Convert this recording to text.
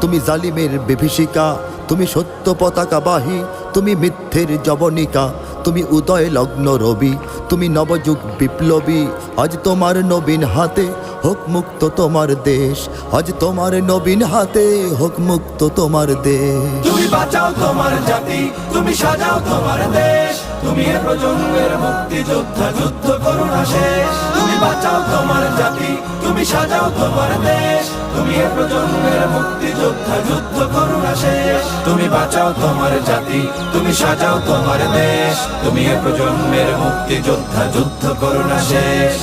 তুমি জালিমের বিভীষিকা, তুমি সত্য পতাকা বাহী, তুমি মিথ্যের জবনিকা, তুমি উদয় লগ্ন রবি, তুমি নবযুগ বিপ্লবী। আজ তোমার নবীন হাতে হোক মুক্ত তোমার দেশ, আজ তোমার নবীন হাতে হোক মুক্ত তোমার দেশ। তুমি বাঁচাও তোমার জাতি, তুমি সাজাও তোমার দেশ, তুমি এ প্রজন্মের মুক্তি যোদ্ধা, যুদ্ধ করো না শেষ। তুমি বাঁচাও তোমার জাতি, তুমি সাজাও তোমার দেশ, তুমি এ প্রজন্মের মুক্তি যোদ্ধা, যুদ্ধ করো না শেষ। তুমি বাঁচাও তোমার জাতি, তুমি সাজাও তোমার দেশ, তুমি এ প্রজন্মের মুক্তি যোদ্ধা, যুদ্ধ করো না শেষ।